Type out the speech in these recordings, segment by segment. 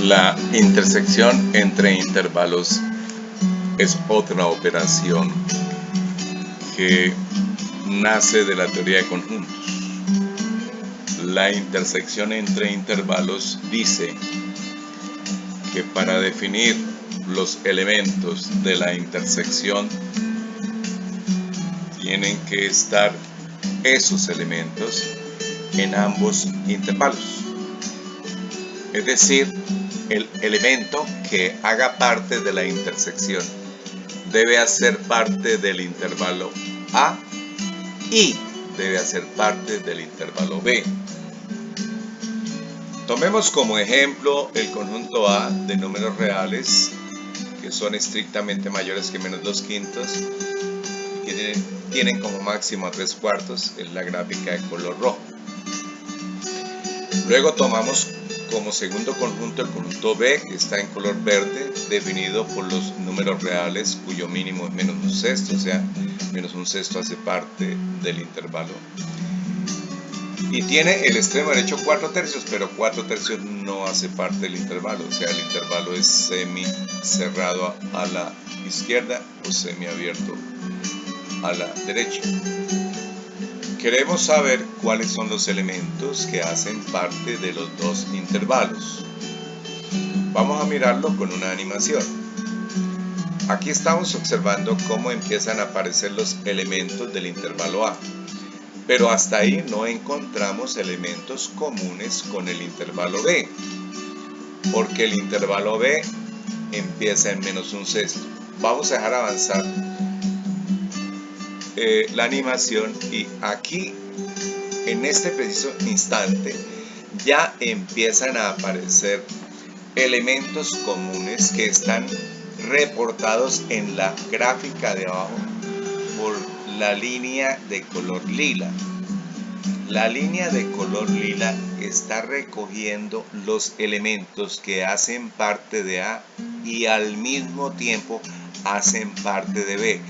La intersección entre intervalos es otra operación que nace de la teoría de conjuntos. La intersección entre intervalos dice que para definir los elementos de la intersección tienen que estar esos elementos en ambos intervalos. Es decir, el elemento que haga parte de la intersección debe hacer parte del intervalo A y debe hacer parte del intervalo B. Tomemos como ejemplo el conjunto A de números reales que son estrictamente mayores que menos 2/5 y que tienen como máximo a 3/4, es la gráfica de color rojo. Luego tomamos como segundo conjunto el conjunto B, que está en color verde, definido por los números reales cuyo mínimo es menos 1/6, o sea, menos 1/6 hace parte del intervalo. Y tiene el extremo derecho 4/3, pero 4/3 no hace parte del intervalo, o sea, el intervalo es semi cerrado a la izquierda o semi abierto a la derecha. Queremos saber cuáles son los elementos que hacen parte de los dos intervalos. Vamos a mirarlo con una animación. Aquí estamos observando cómo empiezan a aparecer los elementos del intervalo A. Pero hasta ahí no encontramos elementos comunes con el intervalo B, porque el intervalo B empieza en menos 1/6. Vamos a dejar avanzar la animación y aquí, en este preciso instante, ya empiezan a aparecer elementos comunes que están reportados en la gráfica de abajo por la línea de color lila. La línea de color lila está recogiendo los elementos que hacen parte de A y al mismo tiempo hacen parte de B.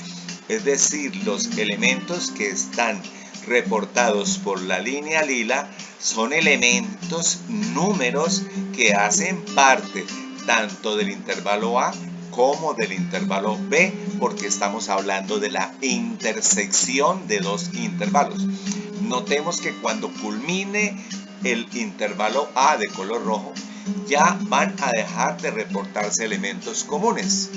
Es decir, los elementos que están reportados por la línea lila son elementos, números que hacen parte tanto del intervalo A como del intervalo B, porque estamos hablando de la intersección de dos intervalos. Notemos que cuando culmine el intervalo A de color rojo, ya van a dejar de reportarse elementos comunes.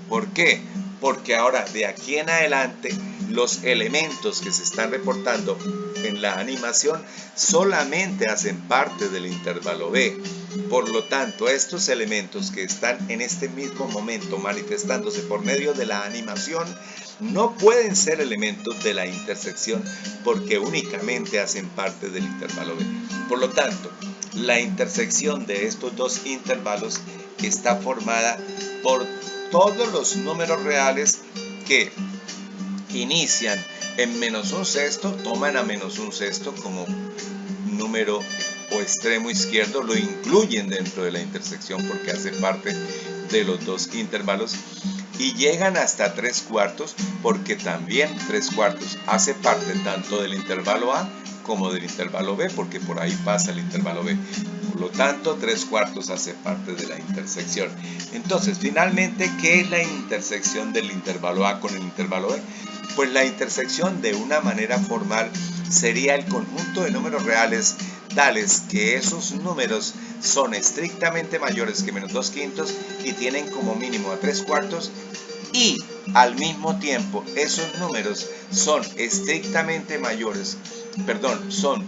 ¿Por qué? Porque ahora de aquí en adelante los elementos que se están reportando en la animación solamente hacen parte del intervalo B. Por lo tanto, estos elementos que están en este mismo momento manifestándose por medio de la animación no pueden ser elementos de la intersección porque únicamente hacen parte del intervalo B. Por lo tanto, la intersección de estos dos intervalos está formada por todos los números reales que inician en menos 1/6, toman a menos 1/6 como número o extremo izquierdo, lo incluyen dentro de la intersección porque hace parte de los dos intervalos y llegan hasta 3/4 porque también 3/4 hace parte tanto del intervalo A como del intervalo B, porque por ahí pasa el intervalo B. Por lo tanto, 3/4 hace parte de la intersección. Entonces, finalmente, ¿qué es la intersección del intervalo A con el intervalo B? Pues la intersección, de una manera formal, sería el conjunto de números reales tales que esos números son estrictamente mayores que menos 2/5 y tienen como mínimo a 3/4 y al mismo tiempo esos números son estrictamente mayores, son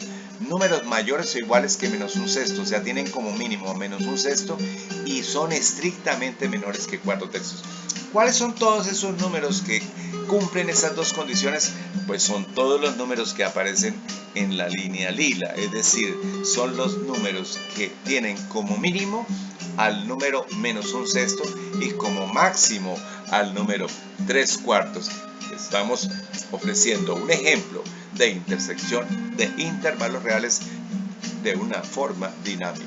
números mayores o iguales que menos 1/6, o sea, tienen como mínimo menos 1/6 y son estrictamente menores que 4/3. ¿Cuáles son todos esos números que cumplen esas dos condiciones? Pues son todos los números que aparecen en la línea lila, es decir, son los números que tienen como mínimo al número menos 1/6 y como máximo al número 3/4. Estamos ofreciendo un ejemplo de intersección de intervalos reales de una forma dinámica.